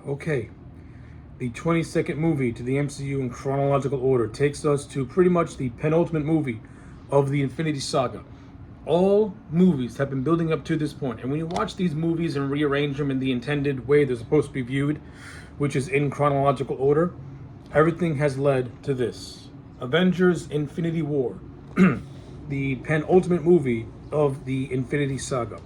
Okay, the 22nd movie to the MCU in chronological order takes us to pretty much the penultimate movie of the Infinity Saga. All movies have been building up to this point, and when you watch these movies and rearrange them in the intended way they're supposed to be viewed, which is in chronological order, everything has led to this. Avengers Infinity War, the penultimate movie of the Infinity Saga.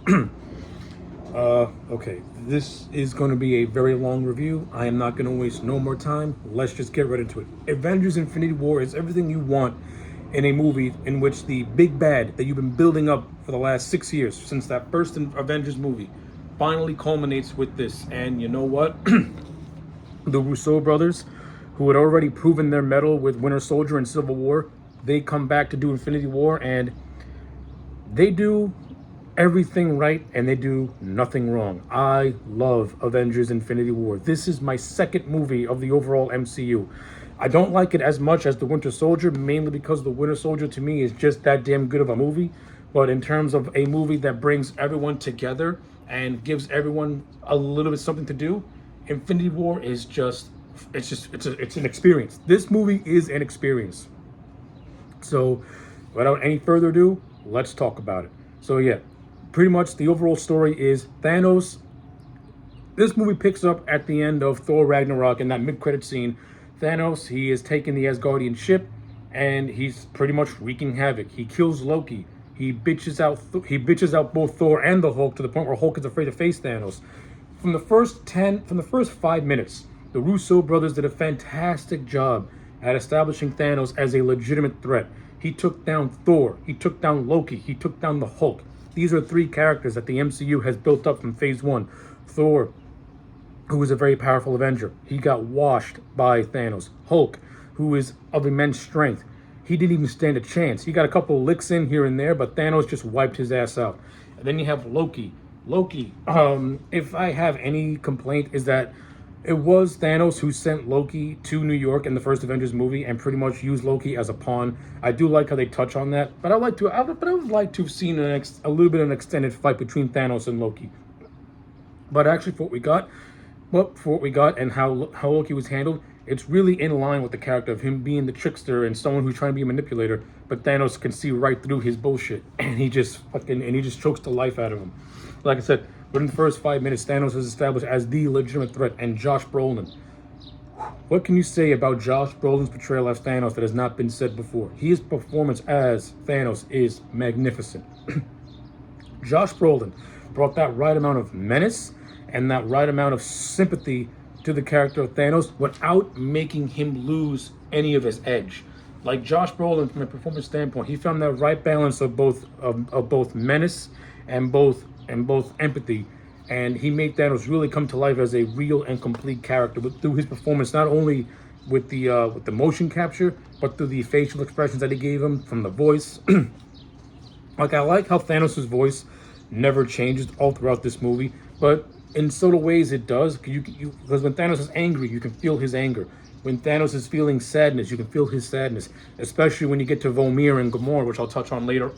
Okay, this is going to be a very long review. I am not going to waste no more time. Let's just get right into it. Avengers Infinity War is everything you want in a movie in which the big bad that you've been building up for the last 6 years, since that first Avengers movie, finally culminates with this. And you know what? The Russo brothers, who had already proven their mettle with Winter Soldier and Civil War, they come back to do Infinity War, and they do everything right and they do nothing wrong. I love Avengers Infinity War. This is my second movie of the overall MCU. I don't like it as much as The Winter Soldier, mainly because The Winter Soldier to me is just that damn good of a movie. But in terms of a movie that brings everyone together and gives everyone a little bit something to do, Infinity War is it's an experience. This movie is an experience. So without any further ado, let's talk about it. So yeah, pretty much the overall story is Thanos. This movie picks up at the end of Thor Ragnarok in that mid-credit scene. Thanos, he has taken the Asgardian ship and he's pretty much wreaking havoc. He kills Loki. He bitches out both Thor and the Hulk to the point where Hulk is afraid to face Thanos. From the first 5 minutes, the Russo brothers did a fantastic job at establishing Thanos as a legitimate threat. He took down Thor, he took down Loki, he took down the Hulk. These are three characters that the MCU has built up from phase one. Thor, who is a very powerful Avenger, he got washed by Thanos. Hulk, who is of immense strength, he didn't even stand a chance. He got a couple of licks in here and there, but Thanos just wiped his ass out. And then you have Loki. Loki, if I have any complaint, is that it was Thanos who sent Loki to New York in the first Avengers movie and pretty much used Loki as a pawn. I do like how they touch on that, but I would like to have seen a little bit of an extended fight between Thanos and Loki. But actually, for what we got and how Loki was handled, it's really in line with the character of him being the trickster and someone who's trying to be a manipulator. But Thanos can see right through his bullshit, and he just chokes the life out of him. Like I said, within the first 5 minutes, Thanos is established as the legitimate threat, and Josh Brolin. What can you say about Josh Brolin's portrayal as Thanos that has not been said before? His performance as Thanos is magnificent. Josh Brolin brought that right amount of menace and that right amount of sympathy to the character of Thanos without making him lose any of his edge. Like Josh Brolin, from a performance standpoint, he found that right balance of both menace and both empathy, and he made Thanos really come to life as a real and complete character through his performance, not only with the motion capture, but through the facial expressions that he gave him, from the voice. Like, I like how Thanos' voice never changes all throughout this movie, but in subtle ways it does. Because when Thanos is angry, you can feel his anger. When Thanos is feeling sadness, you can feel his sadness. Especially when you get to Vormir and Gamora, which I'll touch on later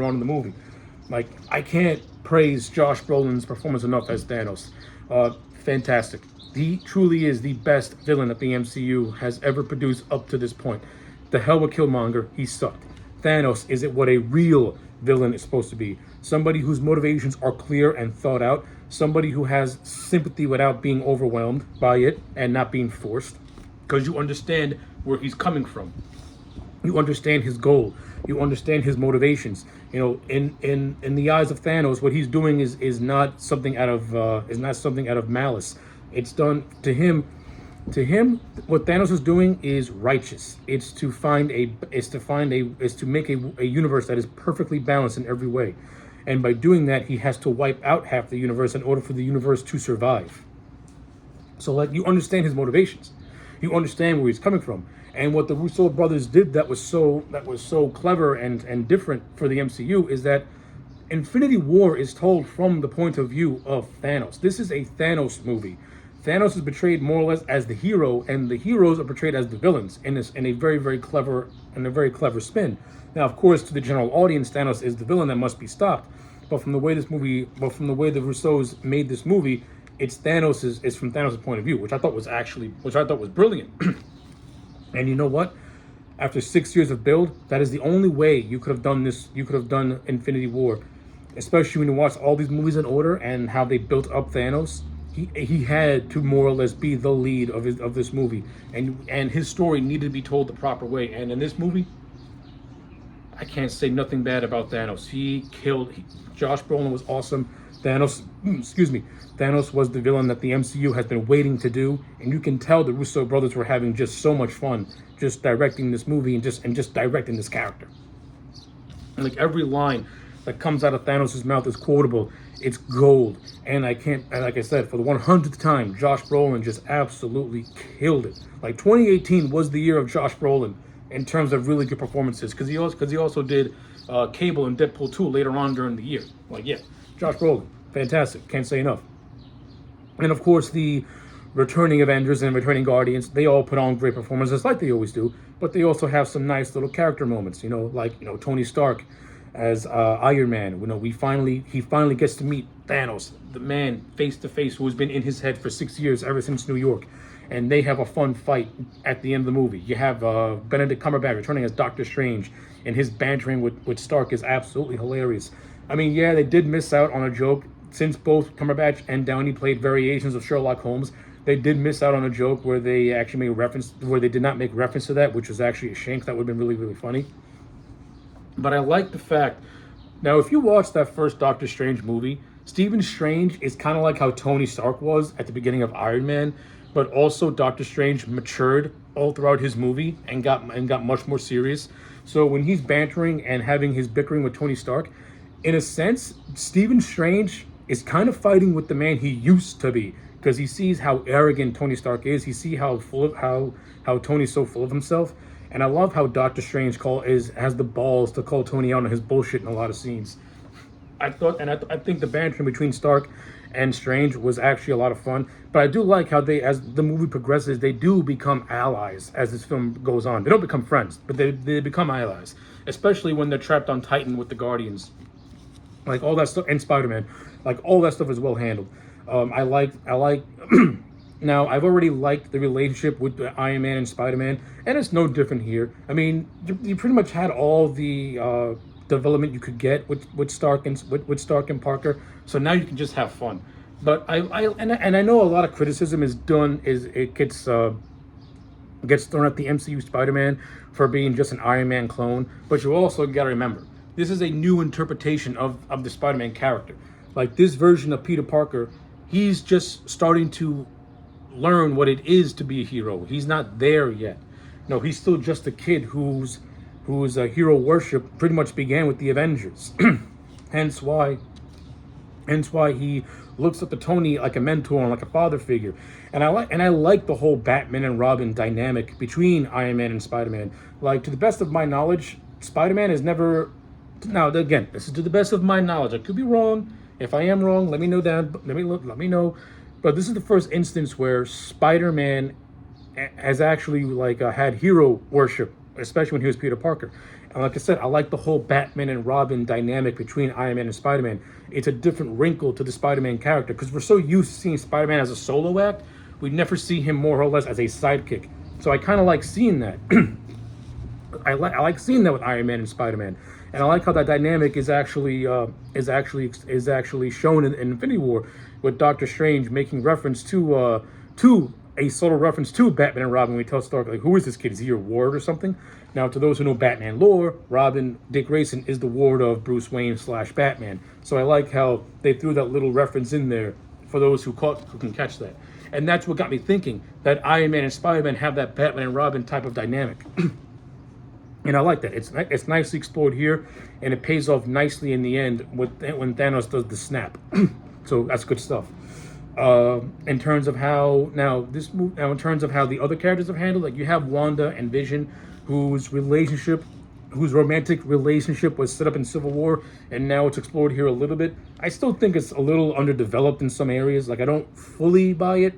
on in the movie. Like, I can't praise Josh Brolin's performance enough as Thanos. Fantastic. He truly is the best villain that the MCU has ever produced up to this point. The hell with Killmonger, he sucked. Thanos is what a real villain is supposed to be. Somebody whose motivations are clear and thought out. Somebody who has sympathy without being overwhelmed by it and not being forced. Because you understand where he's coming from. You understand his goal. You understand his motivations. You know, in the eyes of Thanos, what he's doing is not something out of malice. It's done to him. To him, what Thanos is doing is righteous. It's to make a universe that is perfectly balanced in every way. And by doing that, he has to wipe out half the universe in order for the universe to survive. So, like, you understand his motivations. You understand where he's coming from. And what the Russo brothers did that was so clever and different for the MCU is that Infinity War is told from the point of view of Thanos. This is a Thanos movie. Thanos is portrayed more or less as the hero, and the heroes are portrayed as the villains in a very clever spin. Now, of course, to the general audience, Thanos is the villain that must be stopped. But from the way the Russos made this movie, it's Thanos's. It's from Thanos' point of view, which I thought was brilliant. And you know what? After 6 years of build, that is the only way you could have done this. You could have done Infinity War, especially when you watch all these movies in order and how they built up Thanos. He had to more or less be the lead of this movie, and his story needed to be told the proper way. And in this movie, I can't say nothing bad about Thanos. Josh Brolin was awesome. Thanos was the villain that the MCU has been waiting to do, and you can tell the Russo brothers were having just so much fun just directing this movie and just directing this character. And like every line that comes out of Thanos' mouth is quotable. It's gold. And like I said, for the 100th time, Josh Brolin just absolutely killed it. Like 2018 was the year of Josh Brolin in terms of really good performances, because he also did Cable and Deadpool 2 later on during the year. Like, yeah, Josh Brolin, fantastic. Can't say enough. And of course, the returning Avengers and returning Guardians, they all put on great performances like they always do, but they also have some nice little character moments, like Tony Stark as Iron Man. He finally gets to meet Thanos, the man face to face, who has been in his head for 6 years, ever since New York. And they have a fun fight at the end of the movie. You have Benedict Cumberbatch returning as Doctor Strange, and his bantering with Stark is absolutely hilarious. I mean, yeah, they did miss out on a joke. Since both Cumberbatch and Downey played variations of Sherlock Holmes, they did miss out on a joke where they did not make reference to that, which was actually a shame. That would have been really, really funny. But I like the fact, now if you watch that first Doctor Strange movie, Stephen Strange is kind of like how Tony Stark was at the beginning of Iron Man, but also Doctor Strange matured all throughout his movie and got much more serious. So when he's bantering and having his bickering with Tony Stark, in a sense, Stephen Strange is kind of fighting with the man he used to be, because he sees how arrogant Tony Stark is. He sees how Tony's so full of himself. And I love how Doctor Strange has the balls to call Tony out on his bullshit in a lot of scenes. I think the bantering between Stark and Strange was actually a lot of fun. But I do like how as the movie progresses, they do become allies as this film goes on. They don't become friends, but they become allies, especially when they're trapped on Titan with the Guardians. Like all that stuff, and Spider-Man, like all that stuff is well handled. I like. Now, I've already liked the relationship with Iron Man and Spider-Man, and it's no different here. I mean, you pretty much had all the development you could get with Stark and Parker, so now you can just have fun. But I know a lot of criticism gets thrown at the MCU Spider-Man for being just an Iron Man clone, but you also got to remember, this is a new interpretation of the Spider-Man character. Like, this version of Peter Parker, he's just starting to learn what it is to be a hero. He's not there yet. No, he's still just a kid whose hero worship pretty much began with the Avengers. Hence why he looks up to Tony like a mentor and like a father figure. And I like the whole Batman and Robin dynamic between Iron Man and Spider-Man. Like, to the best of my knowledge, Spider-Man has never. Now, again, this is to the best of my knowledge. I could be wrong. If I am wrong, let me know that. Let me know. But this is the first instance where Spider-Man has actually had hero worship, especially when he was Peter Parker. And like I said, I like the whole Batman and Robin dynamic between Iron Man and Spider-Man. It's a different wrinkle to the Spider-Man character, because we're so used to seeing Spider-Man as a solo act, we never see him more or less as a sidekick. So I kind of like seeing that. I like seeing that with Iron Man and Spider-Man. And I like how that dynamic is actually shown in Infinity War, with Doctor Strange making reference to a subtle reference to Batman and Robin. We tell Stark, like, who is this kid? Is he your ward or something? Now, to those who know Batman lore, Dick Grayson is the ward of Bruce Wayne / Batman. So I like how they threw that little reference in there for those who can catch that. And that's what got me thinking that Iron Man and Spider-Man have that Batman and Robin type of dynamic. And I like that. It's nicely explored here, and it pays off nicely in the end when Thanos does the snap. So that's good stuff. In terms of how the other characters have handled, like, you have Wanda and Vision, whose romantic relationship was set up in Civil War, and now it's explored here a little bit. I still think it's a little underdeveloped in some areas. Like, I don't fully buy it,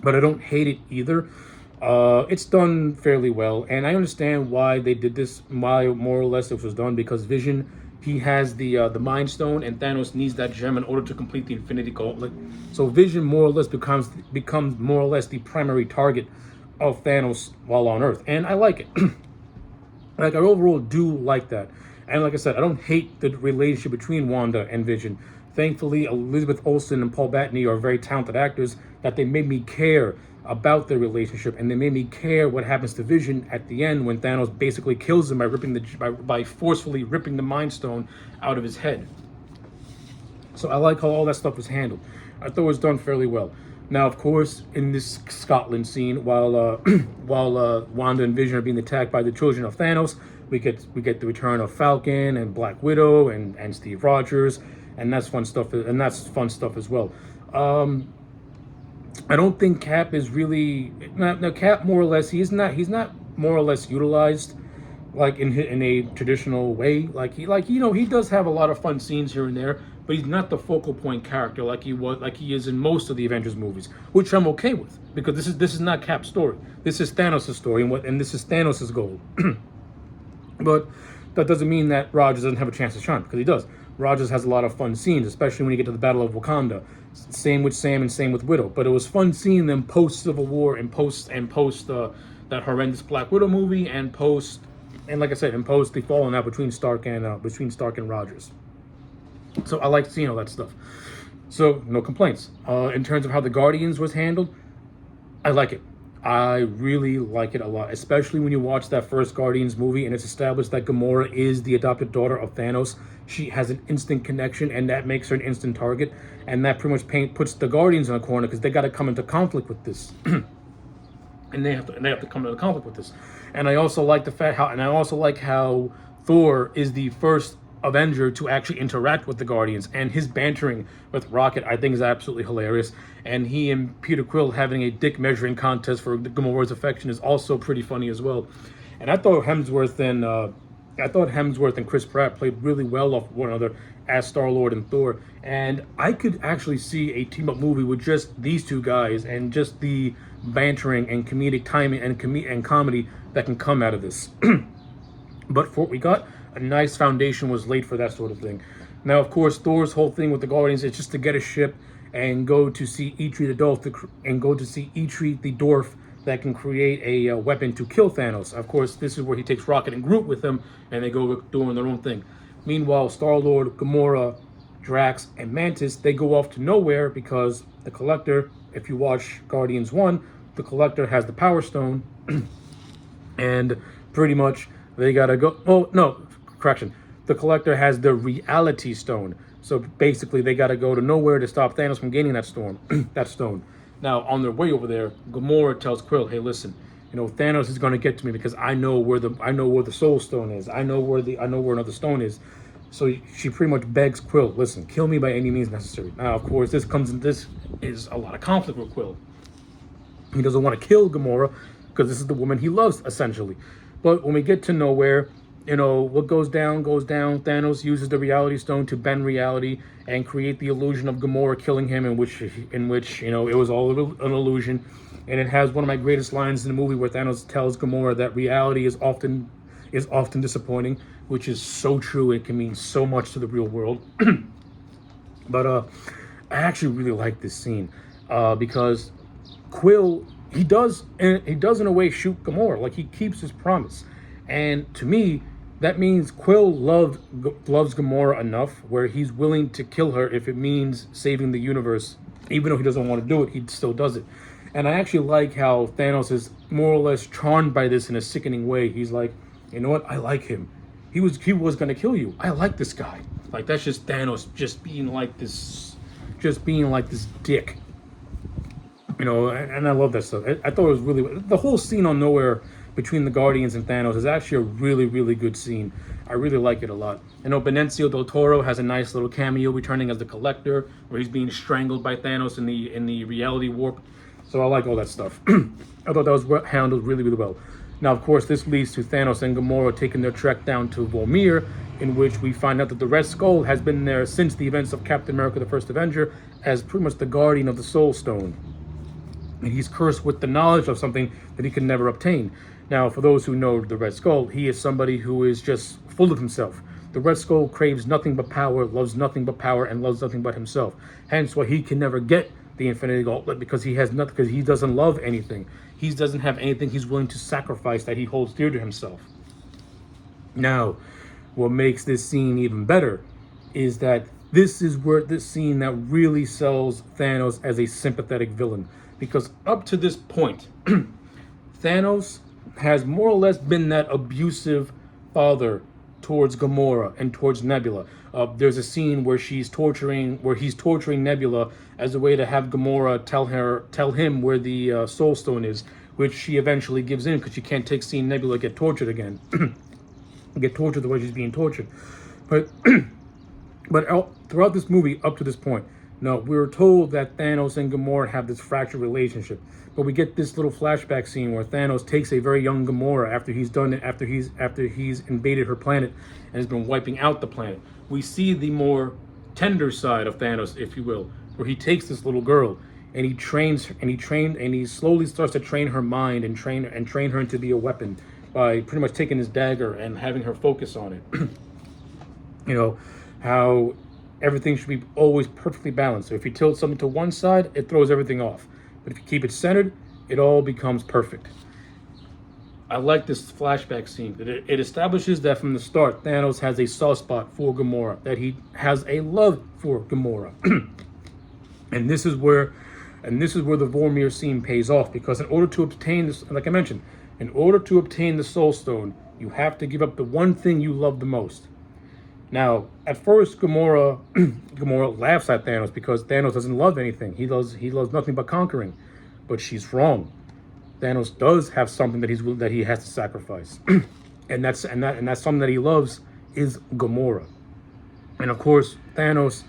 but I don't hate it either. It's done fairly well, and I understand why they did this, why more or less it was done, because Vision he has the Mind Stone, and Thanos needs that gem in order to complete the Infinity Gauntlet. So Vision more or less becomes more or less the primary target of Thanos while on Earth, and I like it. Like I overall do like that, and like I said, I don't hate the relationship between Wanda and Vision. Thankfully, Elizabeth Olsen and Paul Bettany are very talented actors that they made me care about their relationship, and they made me care what happens to Vision at the end when Thanos basically kills him by forcefully ripping the Mind Stone out of his head. So I like how all that stuff was handled. I thought it was done fairly well. Now, of course, in this Scotland scene, while Wanda and Vision are being attacked by the children of Thanos, we get the return of Falcon and Black Widow and Steve Rogers, and that's fun stuff. And that's fun stuff as well. I don't think Cap is really now. Cap more or less he's not more or less utilized like in a traditional way. He does have a lot of fun scenes here and there, but he's not the focal point character like he is in most of the Avengers movies, which I'm okay with because this is not Cap's story. This is Thanos' story and this is Thanos' goal. But that doesn't mean that Rogers doesn't have a chance to shine, because he does. Rogers has a lot of fun scenes, especially when you get to the Battle of Wakanda. Same with Sam and same with Widow. But it was fun seeing them post Civil War and post that horrendous Black Widow movie and post the falling out between Stark and Rogers. So I like seeing all that stuff. So no complaints. In terms of how the Guardians was handled, I like it. I really like it a lot, especially when you watch that first Guardians movie and it's established that Gamora is the adopted daughter of Thanos. She has an instant connection, and that makes her an instant target, and that pretty much puts the Guardians in a corner because they got to come into conflict with this, and they have to come into conflict with this. And I also like how Thor is the first Avenger to actually interact with the Guardians, and his bantering with Rocket I think is absolutely hilarious, and he and Peter Quill having a dick measuring contest for Gamora's affection is also pretty funny as well. And I thought Hemsworth and Chris Pratt played really well off one another as Star-Lord and Thor, and I could actually see a team-up movie with just these two guys and just the bantering and comedic timing and comedy that can come out of this. But for what we got, a nice foundation was laid for that sort of thing. Now, of course, Thor's whole thing with the Guardians is just to get a ship and go to see Eitri the dwarf that can create a weapon to kill Thanos. Of course, this is where he takes Rocket and Groot with him, and they go doing their own thing. Meanwhile, Star-Lord, Gamora, Drax, and Mantis, they go off to nowhere because the Collector, if you watch Guardians 1, the Collector has the Power Stone, and pretty much they gotta go... Oh, no, correction. The Collector has the Reality Stone. So basically, they gotta go to nowhere to stop Thanos from gaining that stone. Now, on their way over there, Gamora tells Quill, "Hey, listen, Thanos is going to get to me because I know where the Soul Stone is. I know where another stone is." So she pretty much begs Quill, "Listen, kill me by any means necessary." Now, of course, this is a lot of conflict with Quill. He doesn't want to kill Gamora because this is the woman he loves, essentially. But when we get to nowhere, what goes down goes down. Thanos uses the Reality Stone to bend reality and create the illusion of Gamora killing him, in which it was all an illusion. And it has one of my greatest lines in the movie where Thanos tells Gamora that reality is often disappointing, which is so true. It can mean so much to the real world. But I actually really like this scene because Quill he does in a way shoot Gamora. Like, he keeps his promise, and to me, that means Quill loves Gamora enough where he's willing to kill her if it means saving the universe. Even though he doesn't want to do it, he still does it. And I actually like how Thanos is more or less charmed by this in a sickening way. He's like, you know what? I like him. He was going to kill you. I like this guy. Like, that's just Thanos just being like this dick. And I love that stuff. I thought it was really... The whole scene on Nowhere between the Guardians and Thanos is actually a really, really good scene. I really like it a lot. Benicio del Toro has a nice little cameo returning as the Collector, where he's being strangled by Thanos in the reality warp. So I like all that stuff. I thought that was handled really, really well. Now, of course, this leads to Thanos and Gamora taking their trek down to Vormir, in which we find out that the Red Skull has been there since the events of Captain America, the First Avenger, as pretty much the guardian of the Soul Stone. And he's cursed with the knowledge of something that he can never obtain. Now, for those who know the Red Skull, he is somebody who is just full of himself. The Red Skull craves nothing but power, loves nothing but power, and loves nothing but himself. Hence why he can never get the Infinity Gauntlet, because he has nothing, because he doesn't love anything. He doesn't have anything he's willing to sacrifice that he holds dear to himself. Now, what makes this scene even better is that this is where this scene that really sells Thanos as a sympathetic villain. Because up to this point, Thanos has more or less been that abusive father towards Gamora and towards Nebula. There's a scene where he's torturing Nebula as a way to have Gamora tell him where the Soul Stone is, which she eventually gives in because she can't take seeing Nebula get tortured again, get tortured the way she's being tortured. But throughout this movie, up to this point, no, we were told that Thanos and Gamora have this fractured relationship. But we get this little flashback scene where Thanos takes a very young Gamora after he's invaded her planet and has been wiping out the planet. We see the more tender side of Thanos, if you will, where he takes this little girl and he slowly starts to train her mind and train her to be a weapon by pretty much taking his dagger and having her focus on it. You know, how everything should be always perfectly balanced. So if you tilt something to one side, it throws everything off. But if you keep it centered, it all becomes perfect. I like this flashback scene. It establishes that from the start, Thanos has a soft spot for Gamora, that he has a love for Gamora. and this is where the Vormir scene pays off, because in order to obtain this, like I mentioned, in order to obtain the Soul Stone, you have to give up the one thing you love the most. Now, at first, Gamora laughs at Thanos because Thanos doesn't love anything. He loves nothing but conquering. But she's wrong. Thanos does have something that he has to sacrifice, and that's something that he loves is Gamora. And of course, Thanos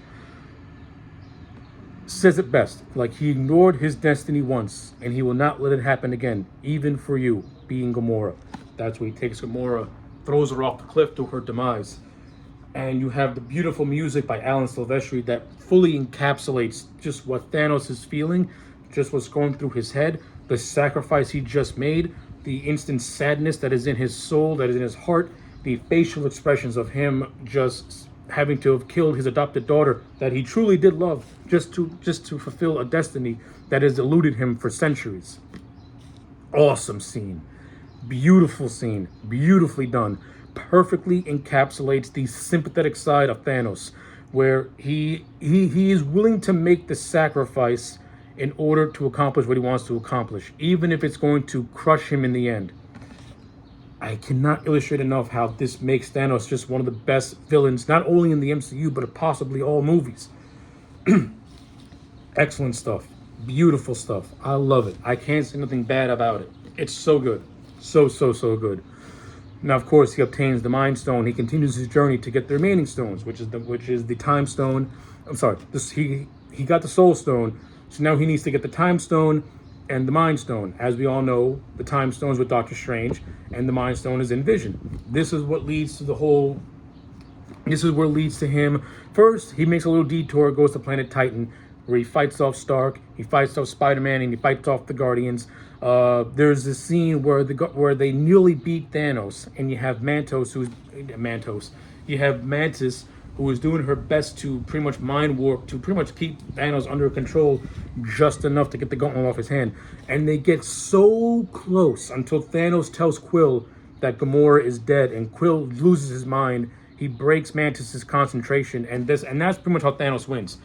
says it best. Like, he ignored his destiny once, and he will not let it happen again, even for you, being Gamora. That's where he takes Gamora, throws her off the cliff to her demise. And you have the beautiful music by Alan Silvestri that fully encapsulates just what Thanos is feeling, just what's going through his head, the sacrifice he just made, the instant sadness that is in his soul, that is in his heart, the facial expressions of him just having to have killed his adopted daughter that he truly did love, just to fulfill a destiny that has eluded him for centuries. Awesome scene. Beautiful scene. Beautifully done. Perfectly encapsulates the sympathetic side of Thanos, where he is willing to make the sacrifice in order to accomplish what he wants to accomplish, even if it's going to crush him in the end. I cannot illustrate enough how this makes Thanos just one of the best villains, not only in the MCU, but possibly all movies. Excellent stuff. Beautiful stuff. I love it. I can't say nothing bad about it. It's so good. So good. Now, of course, he obtains the Mind Stone. He continues his journey to get the remaining stones, which is the Time Stone. I'm sorry. He got the Soul Stone, so now he needs to get the Time Stone and the Mind Stone. As we all know, the Time Stone's with Doctor Strange, and the Mind Stone is in Vision. This is what leads to the whole. This is where it leads to him. First, he makes a little detour, goes to planet Titan, where he fights off Stark, he fights off Spider-Man, and he fights off the Guardians. There's this scene where they nearly beat Thanos, and you have Mantis, who is doing her best to pretty much mind warp, to pretty much keep Thanos under control just enough to get the gauntlet off his hand. And they get so close until Thanos tells Quill that Gamora is dead, and Quill loses his mind. He breaks Mantis's concentration, and that's pretty much how Thanos wins.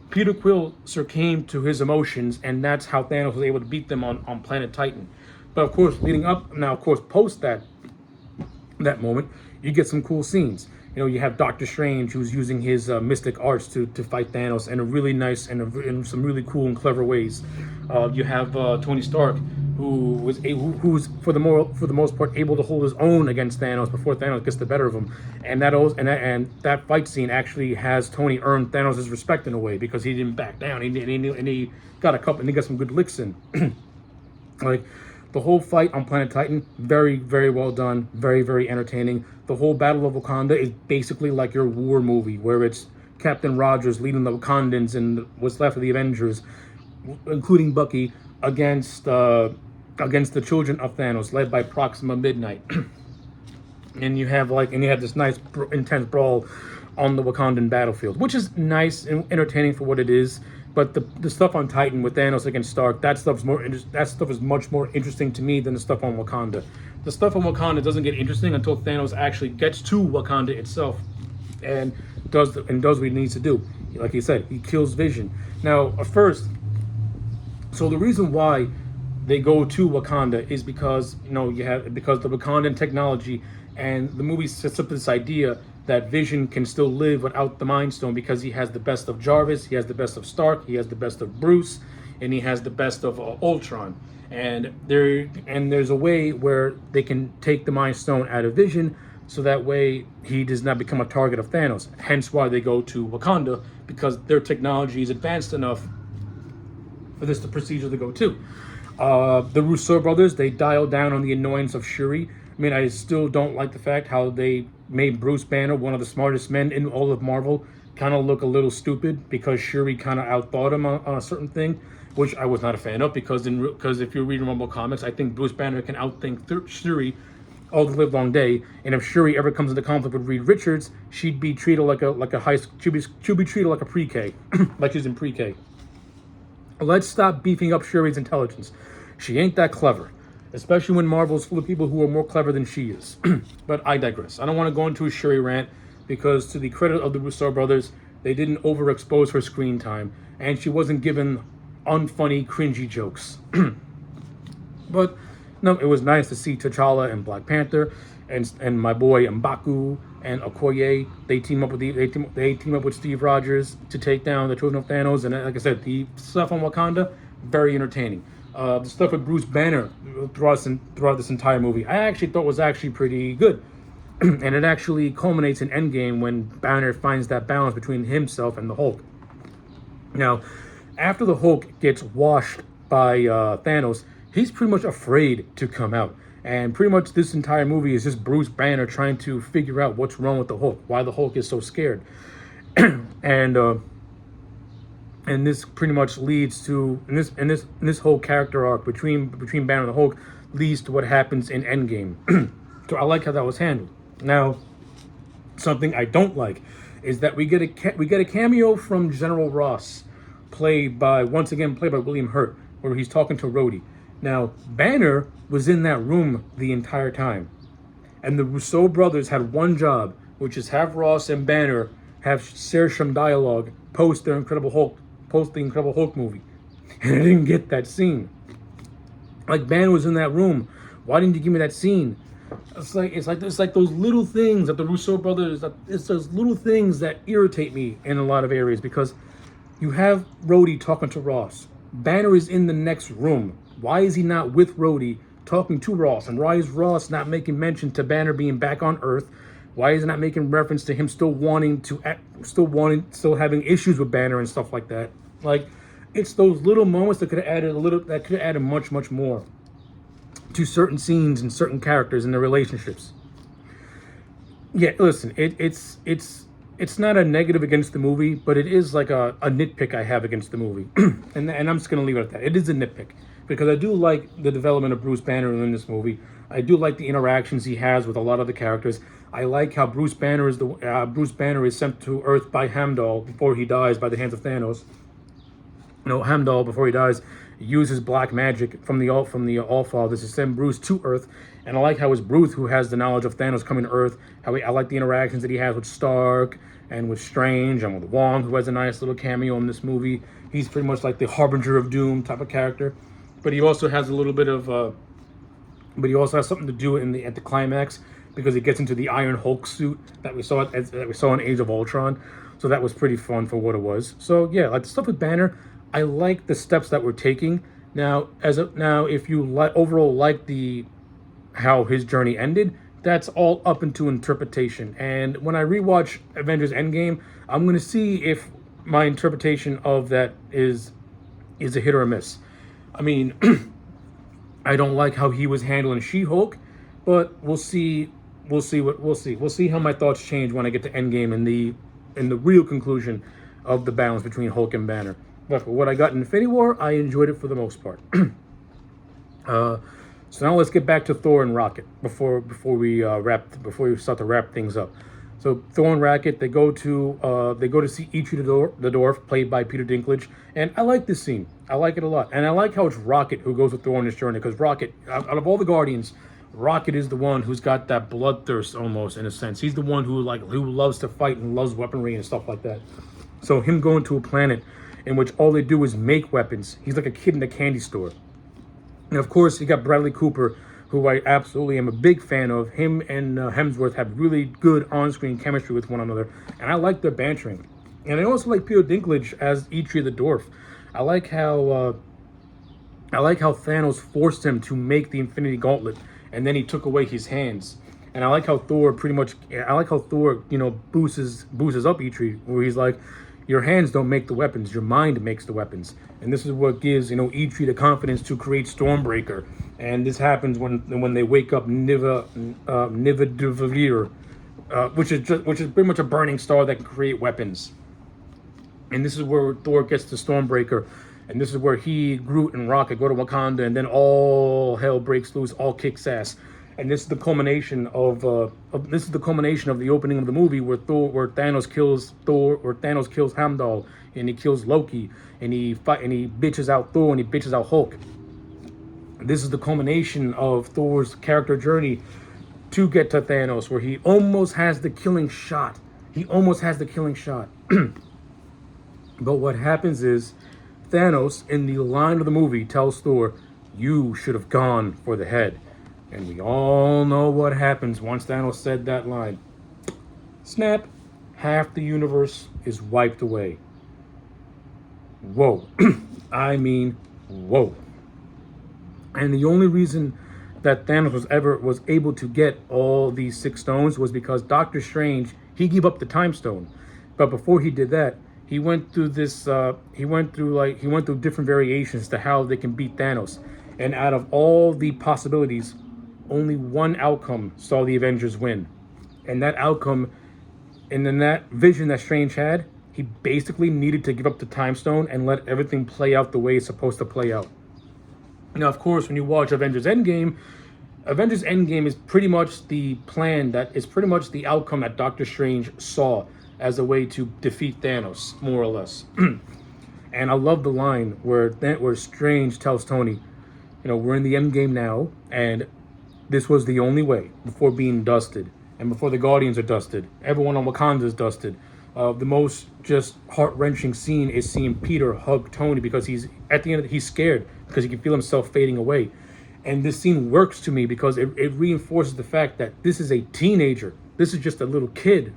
Peter Quill succumbed to his emotions, and that's how Thanos was able to beat them on planet Titan. But of course, leading up, now of course, post that moment, you get some cool scenes. You know, you have Doctor Strange, who's using his mystic arts to fight Thanos in a really nice and in some really cool and clever ways. You have Tony Stark, who's for the most part able to hold his own against Thanos before Thanos gets the better of him. And that fight scene actually has Tony earn Thanos' respect in a way, because he didn't back down. He got some good licks in. Like, the whole fight on planet Titan, very, very well done, very, very entertaining. The whole Battle of Wakanda is basically like your war movie, where it's Captain Rogers leading the Wakandans and what's left of the Avengers, including Bucky, against the children of Thanos, led by Proxima Midnight. and you have this nice intense brawl on the Wakandan battlefield, which is nice and entertaining for what it is. But the stuff on Titan with Thanos against Stark, that stuff is much more interesting to me than the stuff on Wakanda. The stuff on Wakanda doesn't get interesting until Thanos actually gets to Wakanda itself and does what he needs to do. Like he said, he kills Vision. Now, first, so the reason why they go to Wakanda is because because the Wakandan technology, and the movie sets up this idea that Vision can still live without the Mind Stone because he has the best of Jarvis, he has the best of Stark, he has the best of Bruce, and he has the best of Ultron. And there's a way where they can take the Mind Stone out of Vision, so that way he does not become a target of Thanos. Hence why they go to Wakanda, because their technology is advanced enough for this the procedure to go to. The Russo brothers, they dialed down on the annoyance of Shuri. I mean, I still don't like the fact how they made Bruce Banner, one of the smartest men in all of Marvel, kind of look a little stupid because Shuri kind of outthought him on a certain thing, which I was not a fan of, because if you read Marvel comics, I think Bruce Banner can outthink Shuri all the live long day. And if Shuri ever comes into conflict with Reed Richards, she'd be treated like she'd be treated like a pre-K, like she's in pre-K. Let's stop beefing up Shuri's intelligence. She ain't that clever, especially when Marvel's full of people who are more clever than she is. But I digress. I don't want to go into a Shuri rant, because to the credit of the Russo brothers, they didn't overexpose her screen time, and she wasn't given unfunny, cringy jokes. But no, it was nice to see T'Challa and Black Panther and my boy M'Baku and Okoye. They team up with Steve Rogers to take down the children of Thanos. And like I said, the stuff on Wakanda, very entertaining. The stuff with Bruce Banner throughout this entire movie, I actually thought was actually pretty good. And it actually culminates in Endgame when Banner finds that balance between himself and the Hulk. Now, after the Hulk gets washed by Thanos, he's pretty much afraid to come out. And pretty much this entire movie is just Bruce Banner trying to figure out what's wrong with the Hulk, why the Hulk is so scared. And this pretty much leads to, and this whole character arc between Banner and the Hulk leads to what happens in Endgame. So I like how that was handled. Now, something I don't like is that we get a cameo from General Ross, played by William Hurt, where he's talking to Rhodey. Now, Banner was in that room the entire time, and the Russo brothers had one job, which is have Ross and Banner share some dialogue post the Incredible Hulk movie, and I didn't get that scene. Like, Banner was in that room. Why didn't you give me that scene? It's like those little things that the Russo brothers. It's those little things that irritate me in a lot of areas, because you have Rhodey talking to Ross. Banner is in the next room. Why is he not with Rhodey talking to Ross? And why is Ross not making mention to Banner being back on Earth? Why is he not making reference to him still having issues with Banner and stuff like that? Like, it's those little moments that could have added much, much more to certain scenes and certain characters and their relationships. Yeah, listen, it's not a negative against the movie, but it is like a nitpick I have against the movie. and I'm just going to leave it at that. It is a nitpick, because I do like the development of Bruce Banner in this movie. I do like the interactions he has with a lot of the characters. I like how Bruce Banner is sent to Earth by Heimdall before he dies by the hands of Thanos. Heimdall, before he dies, uses black magic from the Allfathers to send Bruce to Earth. And I like how it's Bruce who has the knowledge of Thanos coming to Earth. I like the interactions that he has with Stark and with Strange and with Wong, who has a nice little cameo in this movie. He's pretty much like the harbinger of doom type of character. But he also has a little bit of, but he also has something to do at the climax, because he gets into the Iron Hulk suit that we saw in Age of Ultron. So that was pretty fun for what it was. So yeah, like the stuff with Banner, I like the steps that we're taking. Now, if you overall like how his journey ended, that's all up into interpretation. And when I rewatch Avengers Endgame, I'm going to see if my interpretation of that is a hit or a miss. I mean, I don't like how he was handling She-Hulk, but we'll see. We'll see how my thoughts change when I get to Endgame and the real conclusion of the balance between Hulk and Banner. But for what I got in Infinity War, I enjoyed it for the most part. So So now let's get back to Thor and Rocket before we start to wrap things up. So Thor and Rocket, they go to see Eitri the dwarf, played by Peter Dinklage, and I like this scene. I like it a lot, and I like how it's Rocket who goes with Thor on this journey, because Rocket, out of all the Guardians, Rocket is the one who's got that bloodthirst almost, in a sense. He's the one who loves to fight and loves weaponry and stuff like that. So him going to a planet in which all they do is make weapons. He's like a kid in a candy store. And of course, you got Bradley Cooper, who I absolutely am a big fan of. Him and Hemsworth have really good on-screen chemistry with one another, and I like their bantering. And I also like Peter Dinklage as Eitri the dwarf. I like how Thanos forced him to make the Infinity Gauntlet, and then he took away his hands. And I like how Thor boosts up Eitri, where he's like, your hands don't make the weapons, your mind makes the weapons. And this is what gives, Eitri the confidence to create Stormbreaker. And this happens when they wake up Nivedivir, which is pretty much a burning star that can create weapons. And this is where Thor gets the Stormbreaker. And this is where he, Groot, and Rocket go to Wakanda, and then all hell breaks loose, all kicks ass. And this is the culmination of the opening of the movie, where Thanos kills Heimdall, and he kills Loki, and he bitches out Thor, and he bitches out Hulk. This is the culmination of Thor's character journey to get to Thanos, where he almost has the killing shot. But what happens is, Thanos, in the line of the movie, tells Thor, "You should have gone for the head." And we all know what happens once Thanos said that line. Snap, half the universe is wiped away. Whoa. I mean, whoa. And the only reason that Thanos was able to get all these 6 stones was because Doctor Strange, he gave up the time stone. But before he did that, he went through different variations to how they can beat Thanos. And out of all the possibilities, only one outcome saw the Avengers win. And that outcome, and then that vision that Strange had, he basically needed to give up the time stone and let everything play out the way it's supposed to play out. Now, of course, when you watch Avengers Endgame is pretty much the plan, that is pretty much the outcome that Doctor Strange saw as a way to defeat Thanos, more or less. And I love the line where Strange tells Tony, we're in the Endgame now, and this was the only way before being dusted, and before the Guardians are dusted. Everyone on Wakanda is dusted. The most just heart-wrenching scene is seeing Peter hug Tony, because he's scared, because he can feel himself fading away. And this scene works to me because it reinforces the fact that this is a teenager. This is just a little kid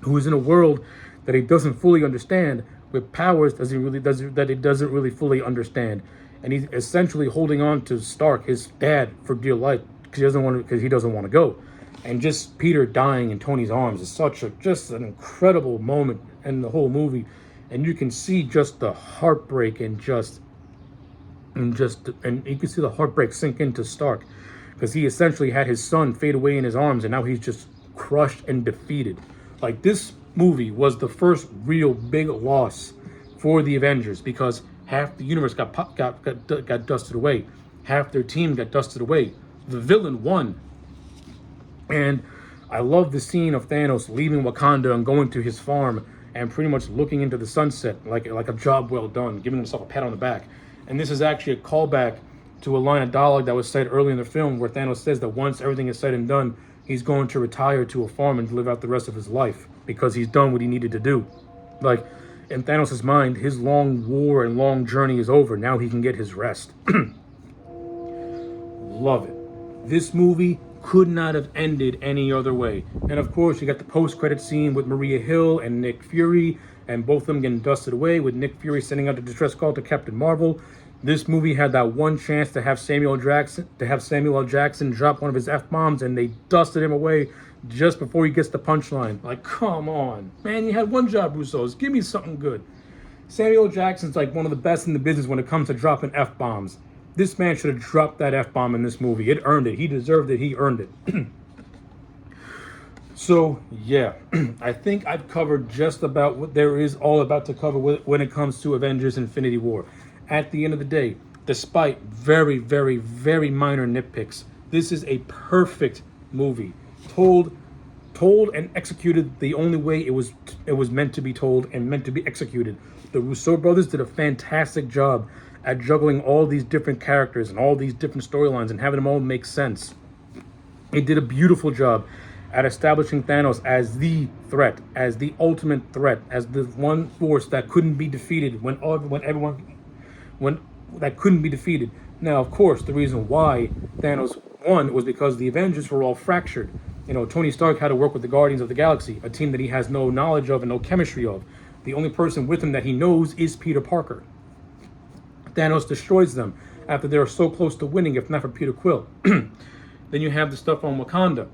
who is in a world that he doesn't fully understand, with powers that he doesn't really fully understand. And he's essentially holding on to Stark, his dad, for dear life, because he doesn't want to go. And just Peter dying in Tony's arms is just an incredible moment in the whole movie. And you can see just the heartbreak and you can see the heartbreak sink into Stark, because he essentially had his son fade away in his arms, and now he's just crushed and defeated. Like, this movie was the first real big loss for the Avengers, because half the universe got dusted away. Half their team got dusted away. The villain won. And I love the scene of Thanos leaving Wakanda and going to his farm and pretty much looking into the sunset like a job well done, giving himself a pat on the back. And this is actually a callback to a line of dialogue that was said early in the film, where Thanos says that once everything is said and done, he's going to retire to a farm and live out the rest of his life, because he's done what he needed to do. Like, in Thanos' mind, his long war and long journey is over. Now he can get his rest. Love it. This movie could not have ended any other way. And of course, you got the post-credit scene with Maria Hill and Nick Fury, and both of them getting dusted away, with Nick Fury sending out a distress call to Captain Marvel. This movie had that one chance to have Samuel L. Jackson drop one of his F-bombs, and they dusted him away just before he gets the punchline. Like, come on, man, you had one job, Russos. Give me something good. Samuel L. Jackson's like one of the best in the business when it comes to dropping F-bombs. This man should have dropped that F-bomb in this movie. It earned it. He deserved it. He earned it. So, yeah, I think I've covered just about what there is all about to cover when it comes to Avengers Infinity War. At the end of the day, despite very, very, very minor nitpicks. This is a perfect movie, told and executed the only way it was meant to be told and meant to be executed. The Russo brothers did a fantastic job at juggling all these different characters and all these different storylines and having them all make sense. It did a beautiful job at establishing Thanos as the threat, as the ultimate threat, as the one force that couldn't be defeated when that couldn't be defeated. Now, of course, the reason why Thanos won was because the Avengers were all fractured. Tony Stark had to work with the Guardians of the Galaxy, a team that he has no knowledge of and no chemistry of. The only person with him that he knows is Peter Parker. Thanos destroys them after they are so close to winning, if not for Peter Quill. Then you have the stuff on Wakanda.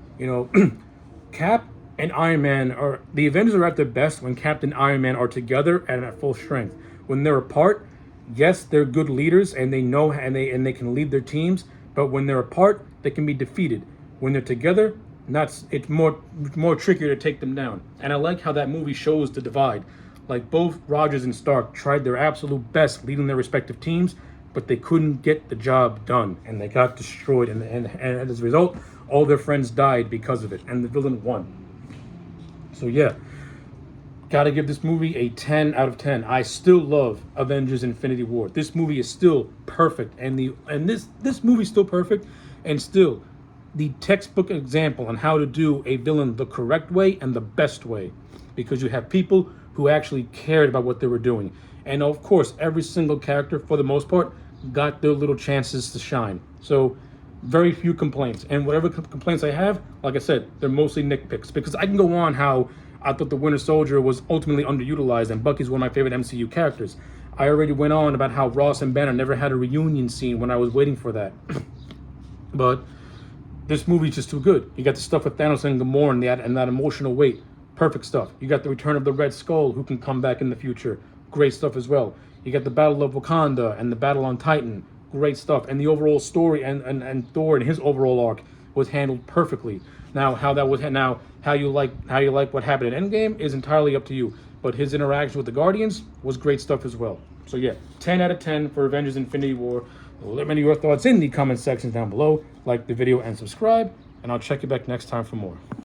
Cap and Iron Man are the Avengers are at their best when Cap and Iron Man are together and at full strength. When they're apart, yes, they're good leaders and they know and they can lead their teams. But when they're apart, they can be defeated. When they're together, it's more trickier to take them down. And I like how that movie shows the divide. Like both Rogers and Stark tried their absolute best leading their respective teams, but they couldn't get the job done, and they got destroyed. And as a result, all their friends died because of it, and the villain won. So yeah, gotta give this movie a 10 out of 10. I still love Avengers: Infinity War. This movie is still perfect, and this movie's still perfect, and still the textbook example on how to do a villain the correct way and the best way, because you have people who actually cared about what they were doing. And of course, every single character, for the most part, got their little chances to shine. So very few complaints. And whatever complaints I have, like I said, they're mostly nitpicks. Because I can go on how I thought the Winter Soldier was ultimately underutilized and Bucky's one of my favorite MCU characters. I already went on about how Ross and Banner never had a reunion scene when I was waiting for that. But this movie's just too good. You got the stuff with Thanos and Gamora and that emotional weight. Perfect stuff. You got the return of the Red Skull, who can come back in the future. Great stuff as well. You got the Battle of Wakanda and the Battle on Titan. Great stuff. And the overall story and Thor and his overall arc was handled perfectly. Now how you like what happened in Endgame is entirely up to you. But his interaction with the Guardians was great stuff as well. So yeah, 10 out of 10 for Avengers: Infinity War. Let me know your thoughts in the comment section down below. Like the video and subscribe, and I'll check you back next time for more.